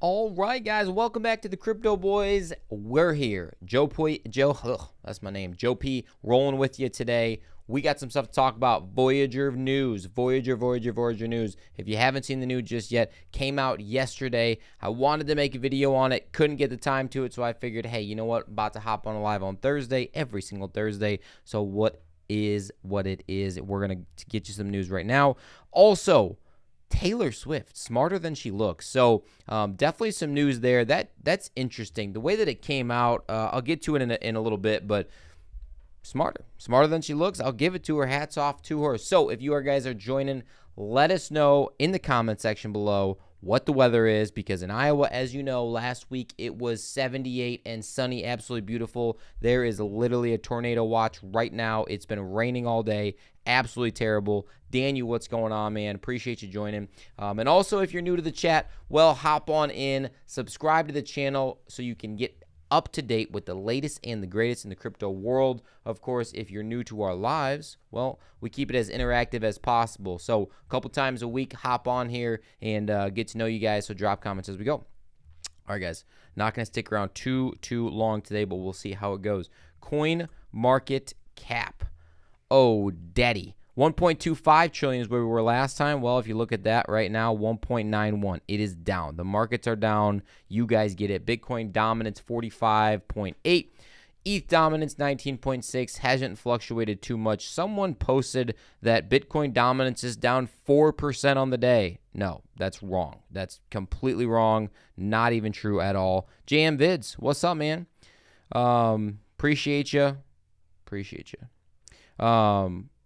All right, guys, welcome back to the Crypto Boys. We're here. That's my name. Joe P, rolling with you today. We got some stuff to talk about. Voyager news. Voyager news. If you haven't seen the news just yet, came out yesterday. I wanted to make a video on it. Couldn't get the time to it, so I figured, hey, you know what? About to hop on a live on Thursday, every single Thursday. So what is what it is. We're going to get you some news right now. Also, Taylor Swift, smarter than she looks. So definitely some news there. That's interesting. The way that it came out, I'll get to it in a little bit, but smarter than she looks. I'll give it to her. Hats off to her. So if you guys are joining, let us know in the comment section below what the weather is, because in Iowa, as you know, last week it was 78 and sunny, absolutely beautiful. There is literally a tornado watch right now. It's been raining all day, absolutely terrible. Daniel, what's going on, man? Appreciate you joining. And also, if you're new to the chat, well, hop on in, subscribe to the channel so you can get up to date with the latest and the greatest in the crypto world. Of course, if you're new to our lives, well, we keep it as interactive as possible. So a couple times a week, hop on here and get to know you guys. So drop comments as we go. All right, guys, not going to stick around too long today, but we'll see how it goes. Coin market cap. Oh, daddy. 1.25 trillion is where we were last time. Well, if you look at that right now, 1.91. It is down. The markets are down. You guys get it. Bitcoin dominance 45.8. ETH dominance 19.6. Hasn't fluctuated too much. Someone posted that Bitcoin dominance is down 4% on the day. No, that's wrong. That's completely wrong. Not even true at all. JM Vids, what's up, man? Appreciate you.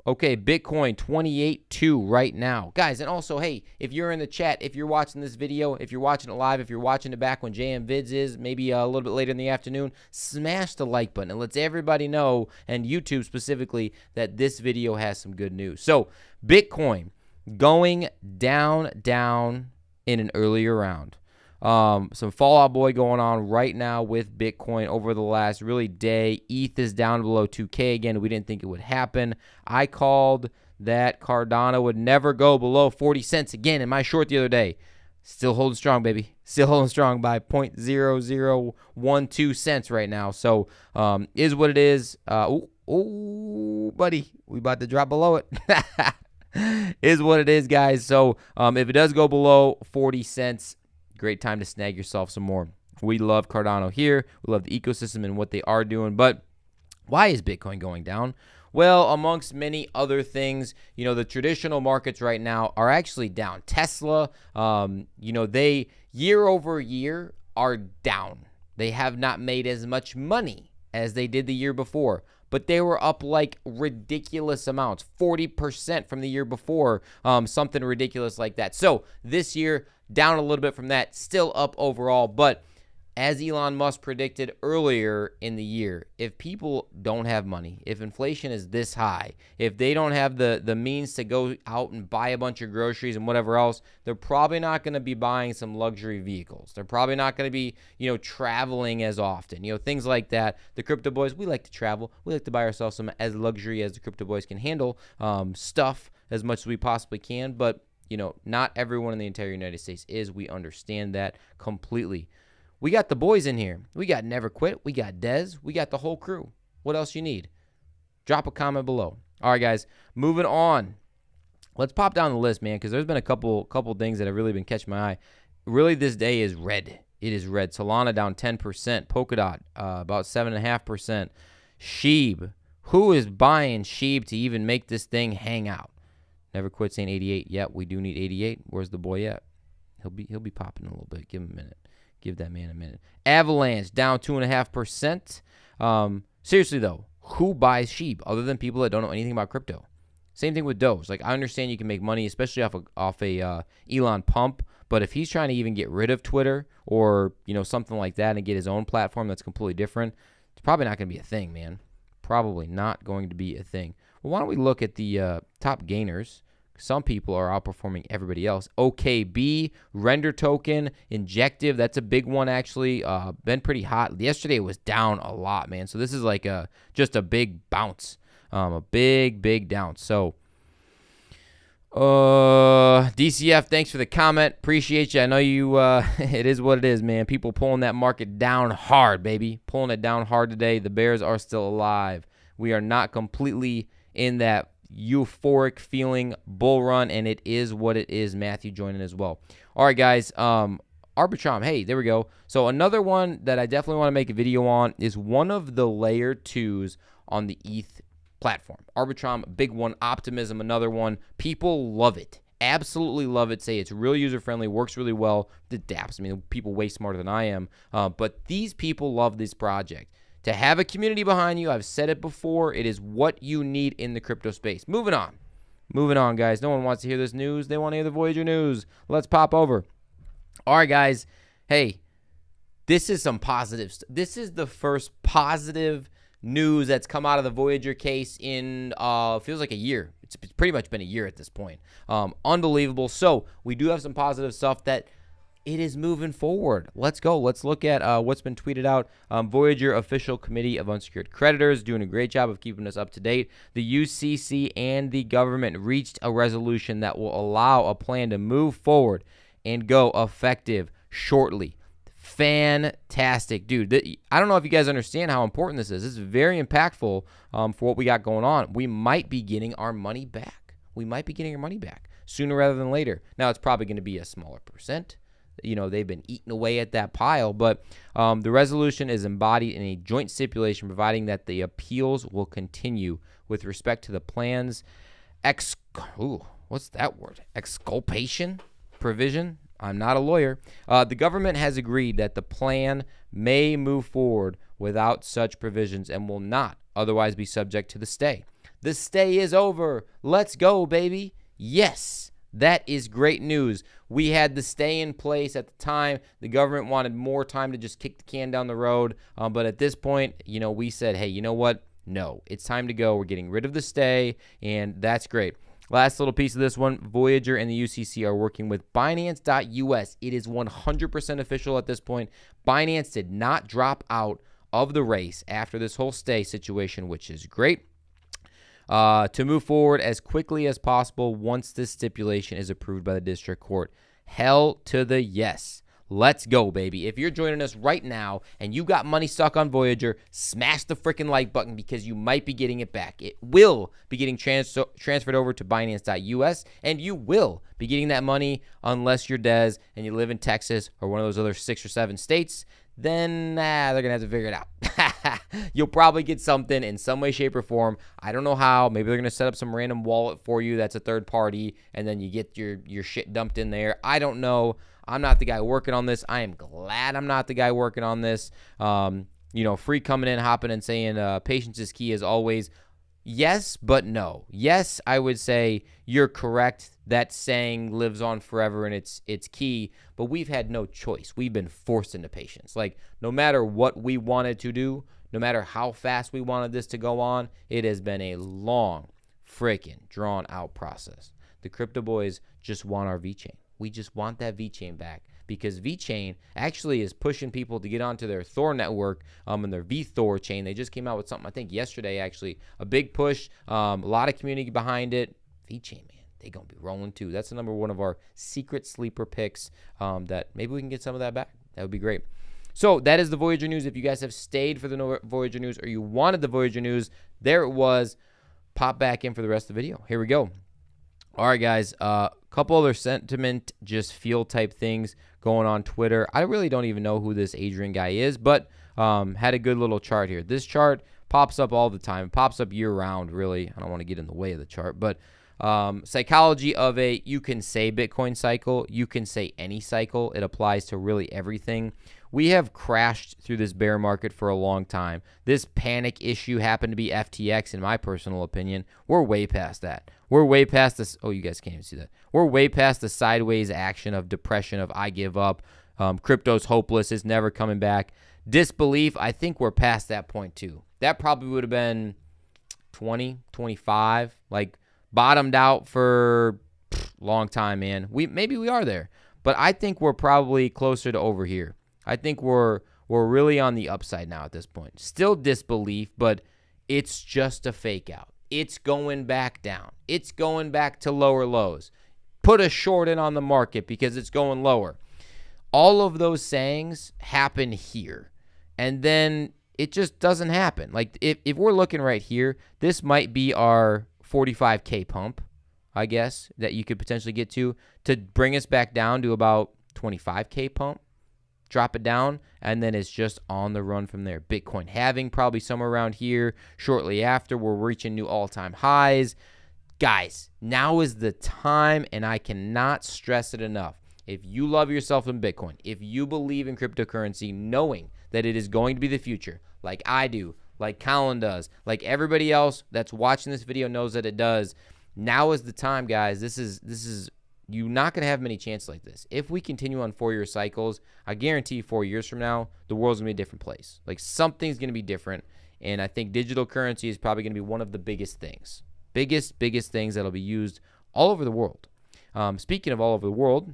Okay, Bitcoin 28.2 right now. Guys, and also, hey, if you're in the chat, if you're watching this video, if you're watching it live, if you're watching it back when JM Vids is, maybe a little bit later in the afternoon, smash the like button. It lets everybody know, and YouTube specifically, that this video has some good news. So, Bitcoin going down in an earlier round. Some Fallout Boy going on right now with Bitcoin over the last really day. ETH is down below 2K again. We didn't think it would happen. I called that Cardano would never go below 40 cents again in my short the other day. Still holding strong, baby. Still holding strong by 0.0012 cents right now. So, is what it is. Oh, buddy, we about to drop below it. Is what it is, guys. So, if it does go below 40 cents, great time to snag yourself some more. We love Cardano here. We love the ecosystem and what they are doing. But why is Bitcoin going down? Well, amongst many other things, you know, the traditional markets right now are actually down. Tesla, they year over year are down. They have not made as much money as they did the year before, but they were up like ridiculous amounts, 40% from the year before, something ridiculous like that. So this year, down a little bit from that, still up overall. But as Elon Musk predicted earlier in the year, if people don't have money, if inflation is this high, if they don't have the means to go out and buy a bunch of groceries and whatever else, they're probably not going to be buying some luxury vehicles. They're probably not going to be, traveling as often, things like that. The Crypto Boys, we like to travel. We like to buy ourselves some as luxury as the Crypto Boys can handle, stuff as much as we possibly can. But not everyone in the entire United States is. We understand that completely. We got the boys in here. We got Never Quit. We got Dez. We got the whole crew. What else you need? Drop a comment below. All right, guys, moving on. Let's pop down the list, man, because there's been a couple things that have really been catching my eye. Really, this day is red. It is red. Solana down 10%. Polkadot about 7.5%. Sheeb. Who is buying Sheeb to even make this thing hang out? Never Quit saying 88. Yep, we do need 88. Where's the boy at? He'll be popping a little bit. Give him a minute. Give that man a minute. Avalanche down 2.5%. Seriously though, who buys Sheep other than people that don't know anything about crypto? Same thing with Doge. Like, I understand you can make money, especially off a Elon pump, but if he's trying to even get rid of Twitter or something like that and get his own platform that's completely different, it's probably not going to be a thing, man. Probably not going to be a thing. Well, why don't we look at the top gainers? Some people are outperforming everybody else. OKB, Render Token, Injective, that's a big one actually. Been pretty hot. Yesterday it was down a lot, man. So this is like just a big bounce. A big down. So DCF, thanks for the comment. Appreciate you. I know you, it is what it is, man. People pulling that market down hard, baby. Pulling it down hard today. The Bears are still alive. We are not completely in that euphoric feeling bull run, and it is what it is. Matthew joining as well. All right, guys. Arbitrum. Hey, there we go. So another one that I definitely want to make a video on is one of the layer 2s on the ETH platform. Arbitrum, big one. Optimism, another one. People love it. Absolutely love it. Say it's real user-friendly, works really well. The dApps, I mean, people way smarter than I am. But these people love this project. To have a community behind you, I've said it before, it is what you need in the crypto space. Moving on, guys. No one wants to hear this news. They want to hear the Voyager news. Let's pop over. All right, guys. Hey, this is some positives. This is the first positive news that's come out of the Voyager case in feels like a year. It's pretty much been a year at this point. Unbelievable. So we do have some positive stuff that it is moving forward. Let's go. Let's look at what's been tweeted out. Voyager Official Committee of Unsecured Creditors doing a great job of keeping us up to date. The UCC and the government reached a resolution that will allow a plan to move forward and go effective shortly. Fantastic, dude. I don't know if you guys understand how important this is. This is very impactful for what we got going on. We might be getting our money back. We might be getting our money back sooner rather than later. Now, it's probably going to be a smaller percent. You know, they've been eating away at that pile, but the resolution is embodied in a joint stipulation providing that the appeals will continue with respect to the plan's what's that word? Exculpation provision. I'm not a lawyer. The government has agreed that the plan may move forward without such provisions and will not otherwise be subject to the stay. The stay is over. Let's go, baby. Yes, that is great news. We had the stay in place at the time. The government wanted more time to just kick the can down the road. But at this point, you know, we said, hey, you know what? No, it's time to go. We're getting rid of the stay, and that's great. Last little piece of this one, Voyager and the UCC are working with Binance.us. It is 100% official at this point. Binance did not drop out of the race after this whole stay situation, which is great. To move forward as quickly as possible once this stipulation is approved by the district court. Hell to the yes. Let's go, baby. If you're joining us right now and you got money stuck on Voyager, smash the freaking like button because you might be getting it back. It will be getting transferred over to Binance.us, and you will be getting that money unless you're Dez and you live in Texas or one of those other 6 or 7 states. Then they're going to have to figure it out. You'll probably get something in some way, shape, or form. I don't know how. Maybe they're going to set up some random wallet for you that's a third party, and then you get your shit dumped in there. I don't know. I'm not the guy working on this. I am glad I'm not the guy working on this. You know, free coming in, hopping and saying patience is key as always. Yes, but no. Yes, I would say you're correct. That saying lives on forever and it's key, but we've had no choice. We've been forced into patience. Like, no matter what we wanted to do, no matter how fast we wanted this to go on, it has been a long, freaking drawn out process. The crypto boys just want our VeChain. We just want that VeChain back because VeChain actually is pushing people to get onto their Thor network and their VThor chain. They just came out with something, I think, yesterday, actually. A big push, a lot of community behind it. VeChain, man, they're going to be rolling too. That's the number one of our secret sleeper picks that maybe we can get some of that back. That would be great. So that is the Voyager news. If you guys have stayed for the Voyager news or you wanted the Voyager news, there it was. Pop back in for the rest of the video. Here we go. All right, guys, couple other sentiment, just feel type things going on Twitter. I really don't even know who this Adrian guy is, but had a good little chart here. This chart pops up all the time. It pops up year round, really. I don't want to get in the way of the chart, but psychology of you can say Bitcoin cycle. You can say any cycle. It applies to really everything. We have crashed through this bear market for a long time. This panic issue happened to be FTX, in my personal opinion. We're way past that. We're way past this. Oh, you guys can't even see that. We're way past the sideways action of depression, of I give up. Crypto's hopeless. It's never coming back. Disbelief, I think we're past that point too. That probably would have been 20, 25, like bottomed out for a long time, man. Maybe we are there, but I think we're probably closer to over here. I think we're really on the upside now at this point. Still disbelief, but it's just a fake out. it's going back down. It's going back to lower lows. Put a short in on the market because it's going lower. All of those sayings happen here. And then it just doesn't happen. Like if we're looking right here, this might be our 45K pump, I guess, that you could potentially get to bring us back down to about 25K pump. Drop it down, and then it's just on the run from there. Bitcoin halving probably somewhere around here. Shortly after, we're reaching new all-time highs. Guys, now is the time, and I cannot stress it enough. If you love yourself in Bitcoin, if you believe in cryptocurrency, knowing that it is going to be the future, like I do, like Colin does, like everybody else that's watching this video knows that it does, now is the time, guys. This is you're not going to have many chances like this. If we continue on 4-year cycles, I guarantee 4 years from now, the world's going to be a different place. Like something's going to be different, and I think digital currency is probably going to be one of the biggest things. Biggest things that'll be used all over the world. Speaking of all over the world,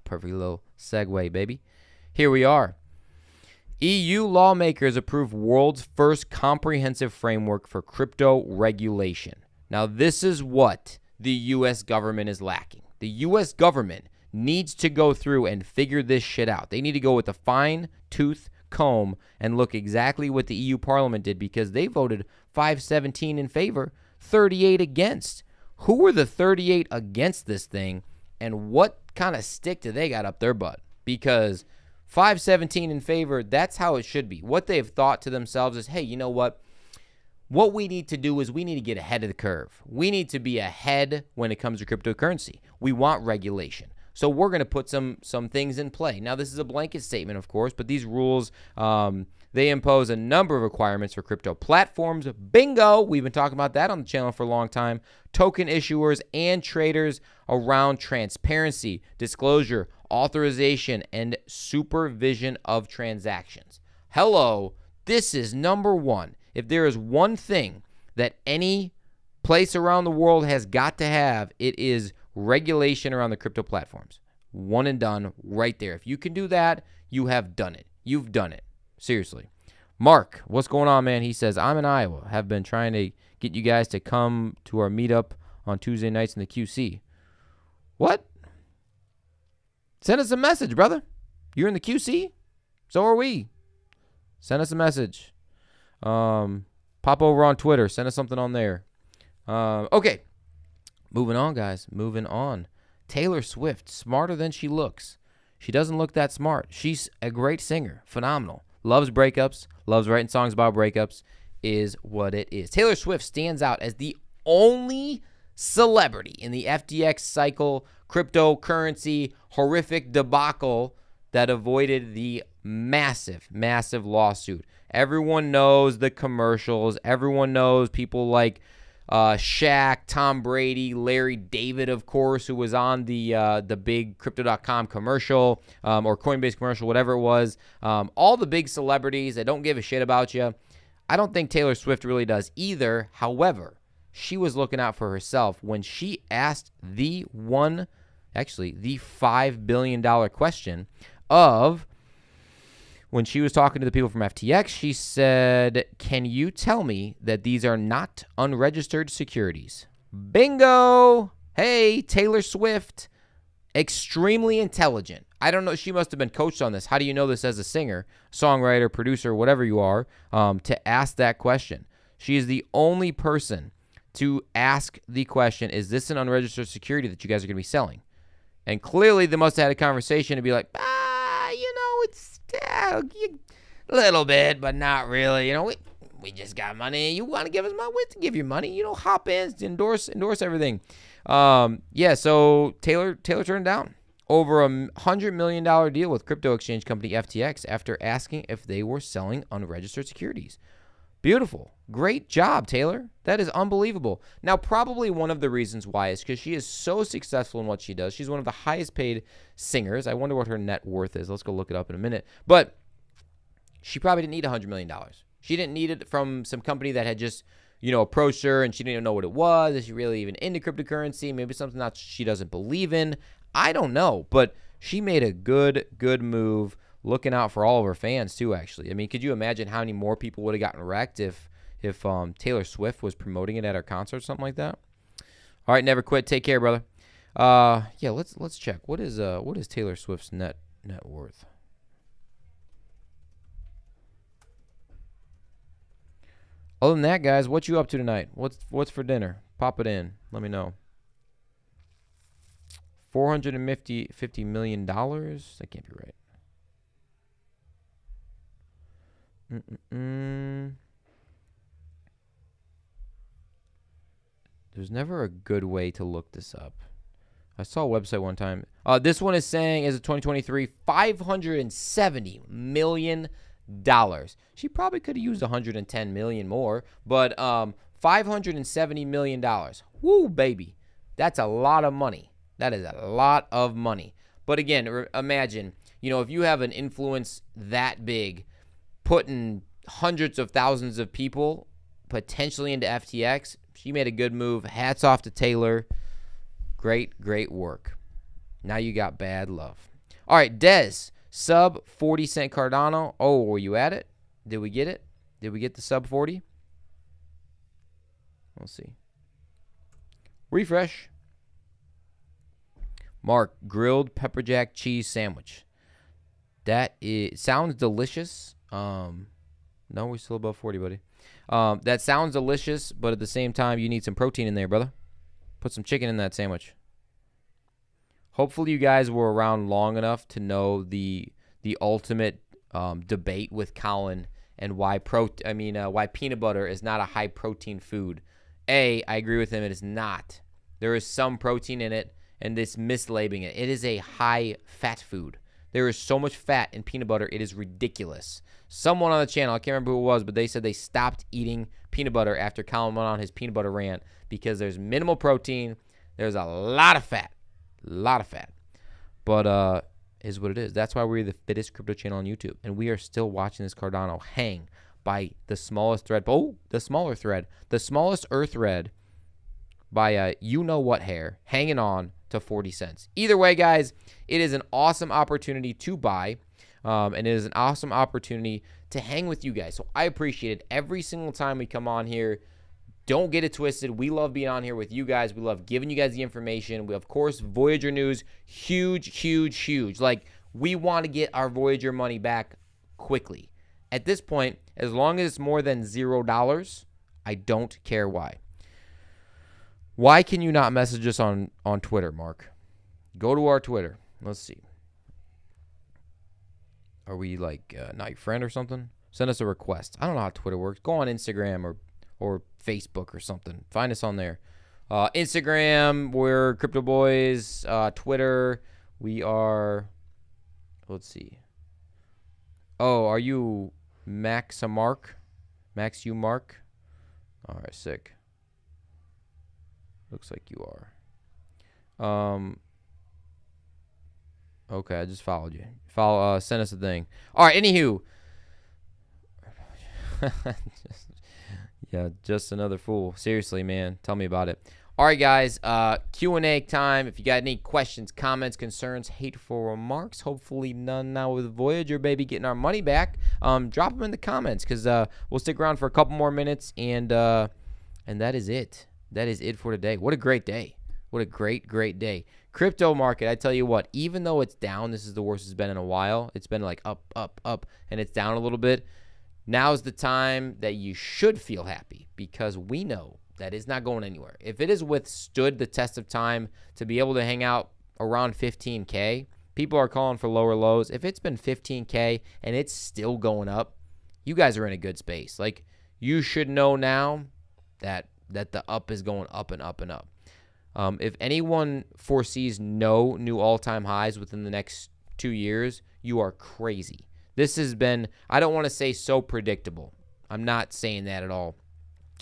perfect little segue, baby. Here we are. EU lawmakers approve world's first comprehensive framework for crypto regulation. Now, this is what the U.S. government is lacking. The U.S. government needs to go through and figure this shit out. They need to go with a fine-tooth comb and look exactly what the EU Parliament did, because they voted 517 in favor, 38 against. Who were the 38 against this thing, and what kind of stick do they got up their butt? Because 517 in favor, that's how it should be. What they've thought to themselves is, hey, you know what? What we need to do is we need to get ahead of the curve. We need to be ahead when it comes to cryptocurrency. We want regulation. So we're going to put some things in play. Now, this is a blanket statement, of course, but these rules, they impose a number of requirements for crypto platforms. Bingo! We've been talking about that on the channel for a long time. Token issuers and traders around transparency, disclosure, authorization, and supervision of transactions. Hello, this is number one. If there is one thing that any place around the world has got to have, it is regulation around the crypto platforms. One and done right there. If you can do that, you have done it. You've done it. Seriously. Mark, what's going on, man? He says, I'm in Iowa. Have been trying to get you guys to come to our meetup on Tuesday nights in the QC. What? Send us a message, brother. You're in the QC? So are we. Send us a message. Pop over on Twitter. Send us something on there. Okay. Moving on, guys. Moving on. Taylor Swift, smarter than she looks. She doesn't look that smart. She's a great singer. Phenomenal. Loves breakups. Loves writing songs about breakups. Is what it is. Taylor Swift stands out as the only celebrity in the FTX cycle, cryptocurrency, horrific debacle that avoided the massive lawsuit. Everyone knows the commercials. Everyone knows people like Shaq, Tom Brady, Larry David, of course, who was on the big Crypto.com commercial or Coinbase commercial, whatever it was. All the big celebrities that don't give a shit about you. I don't think Taylor Swift really does either. However, she was looking out for herself when she asked the $5 billion question of, when she was talking to the people from FTX, she said, can you tell me that these are not unregistered securities? Bingo! Hey, Taylor Swift, extremely intelligent. I don't know. She must have been coached on this. How do you know this as a singer, songwriter, producer, whatever you are, to ask that question? She is the only person to ask the question, is this an unregistered security that you guys are going to be selling? And clearly they must have had a conversation to be like, it's a little bit, but not really. We just got money. You want to give us money? We to give you money. Hop in, endorse everything. So Taylor turned down over $100 million deal with crypto exchange company FTX after asking if they were selling unregistered securities. Beautiful. Great job, Taylor. That is unbelievable. Now, probably one of the reasons why is because she is so successful in what she does. She's one of the highest paid singers. I wonder what her net worth is. Let's go look it up in a minute. But she probably didn't need $100 million. She didn't need it from some company that had just, approached her and she didn't even know what it was. Is she really even into cryptocurrency? Maybe something that she doesn't believe in. I don't know. But she made a good looking out for all of her fans too, actually. I mean, could you imagine how many more people would have gotten wrecked if if Taylor Swift was promoting it at her concert or something like that. All right, never quit. Take care, brother. Yeah, let's check. What is Taylor Swift's net worth? Other than that, guys, what you up to tonight? What's for dinner? Pop it in. Let me know. $450 million. That can't be right. There's never a good way to look this up. I saw a website one time. This one is saying, as of 2023, $570 million. She probably could have used $110 million more, but $570 million. Woo, baby. That's a lot of money. That is a lot of money. But again, imagine, if you have an influence that big, putting hundreds of thousands of people potentially into FTX, she made a good move. Hats off to Taylor. Great work. Now you got bad love. All right, Dez, sub 40 cent Cardano. Oh, were you at it? Did we get it? Did we get the sub 40? We'll see. Refresh. Mark, grilled pepper jack cheese sandwich. Sounds delicious. No, we're still above 40, buddy. That sounds delicious, but at the same time, you need some protein in there, brother. Put some chicken in that sandwich. Hopefully, you guys were around long enough to know the ultimate debate with Colin and why peanut butter is not a high protein food. I agree with him. It is not. There is some protein in it, and this mislabeling it. It is a high fat food. There is so much fat in peanut butter, it is ridiculous. Someone on the channel, I can't remember who it was, but they said they stopped eating peanut butter after Colin went on his peanut butter rant because there's minimal protein. There's a lot of fat. But is what it is. That's why we're the fittest crypto channel on YouTube. And we are still watching this Cardano hang by the smallest thread. Oh, the smaller thread. The smallest Earth thread by you-know-what hair hanging on to 40 cents. Either way, guys, it is an awesome opportunity to buy. And it is an awesome opportunity to hang with you guys. So I appreciate it every single time we come on here. Don't get it twisted. We love being on here with you guys. We love giving you guys the information. We, of course, Voyager news, huge. Like, we want to get our Voyager money back quickly. At this point, as long as it's more than $0, I don't care why. Why can you not message us on Twitter, Mark? Go to our Twitter. Let's see. Are we like not your friend or something? Send us a request. I don't know how Twitter works. Go on Instagram or Facebook or something. Find us on there. Instagram, we're Crypto Boys. Twitter, we are. Let's see. Oh, are you Max Mark? All right, sick. Looks like you are. Okay, I just followed you. Send us a thing. All right, anywho. Just another fool. Seriously, man. Tell me about it. All right, guys. Q&A time. If you got any questions, comments, concerns, hateful remarks, hopefully none now with Voyager, baby, getting our money back, drop them in the comments because we'll stick around for a couple more minutes, and that is it. That is it for today. What a great day. What a great day. Crypto market, I tell you what, even though it's down, this is the worst it's been in a while. It's been like up, and it's down a little bit. Now's the time that you should feel happy because we know that it's not going anywhere. If it has withstood the test of time to be able to hang out around 15K, people are calling for lower lows. If it's been 15K and it's still going up, you guys are in a good space. Like, you should know now that the up is going up and up and up. If anyone foresees no new all-time highs within the next 2 years, you are crazy. This has been, I don't want to say so predictable. I'm not saying that at all.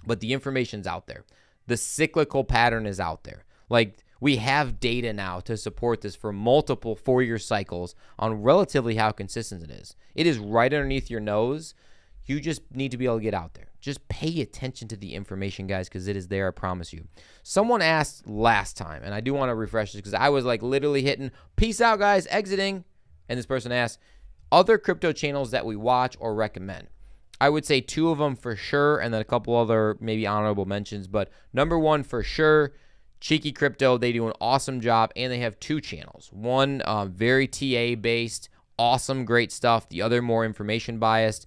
But the information's out there. The cyclical pattern is out there. Like, we have data now to support this for multiple 4-year cycles on relatively how consistent it is. It is right underneath your nose. You just need to be able to get out there. Just pay attention to the information, guys, because it is there, I promise you. Someone asked last time, and I do want to refresh this because I was like literally hitting, peace out, guys, exiting. And this person asked, other crypto channels that we watch or recommend. I would say 2 of them for sure, and then a couple other maybe honorable mentions. But number 1 for sure, Cheeky Crypto. They do an awesome job, and they have 2 channels. One very TA based, awesome, great stuff. The other more information biased.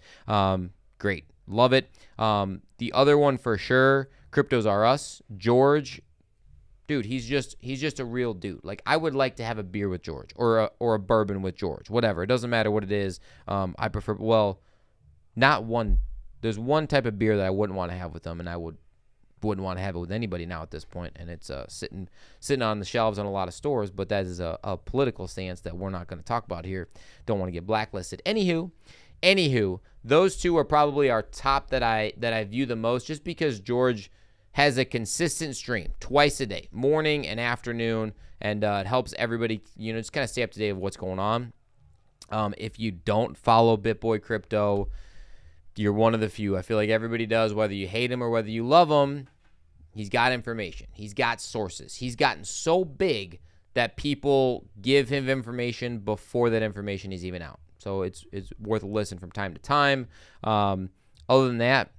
Great, love it. The other one for sure, Cryptos Are Us. George, dude, he's just a real dude. Like, I would like to have a beer with George, or a bourbon with George, whatever. It doesn't matter what it is. I prefer, well, not one. There's one type of beer that I wouldn't want to have with them, and I wouldn't want to have it with anybody now at this point, and it's sitting on the shelves on a lot of stores, but that is a political stance that we're not going to talk about here. Don't want to get blacklisted. Anywho, those 2 are probably our top that I view the most, just because George has a consistent stream twice a day, morning and afternoon, and it helps everybody, just kind of stay up to date of what's going on. If you don't follow BitBoy Crypto, you're one of the few. I feel like everybody does, whether you hate him or whether you love him. He's got information. He's got sources. He's gotten so big that people give him information before that information is even out. So it's worth a listen from time to time. Other than that,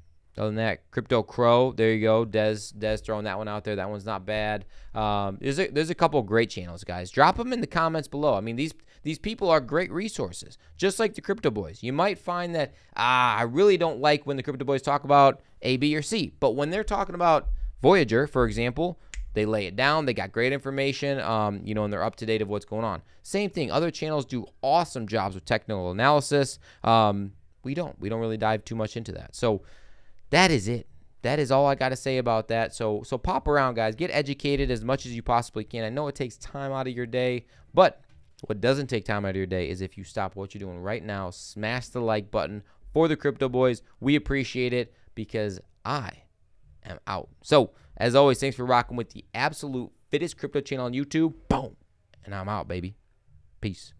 Crypto Crow, there you go. Des throwing that one out there. That one's not bad. There's a couple great channels, guys. Drop them in the comments below. I mean, these people are great resources, just like the Crypto Boys. You might find that, I really don't like when the Crypto Boys talk about A, B, or C. But when they're talking about Voyager, for example, they lay it down. They got great information, and they're up to date of what's going on. Same thing. Other channels do awesome jobs with technical analysis. We don't really dive too much into that. So that is it. That is all I got to say about that. So pop around, guys. Get educated as much as you possibly can. I know it takes time out of your day, but what doesn't take time out of your day is if you stop what you're doing right now, smash the like button for the Crypto Boys. We appreciate it, because I am out. So, as always, thanks for rocking with the absolute fittest crypto channel on YouTube. Boom. And I'm out, baby. Peace.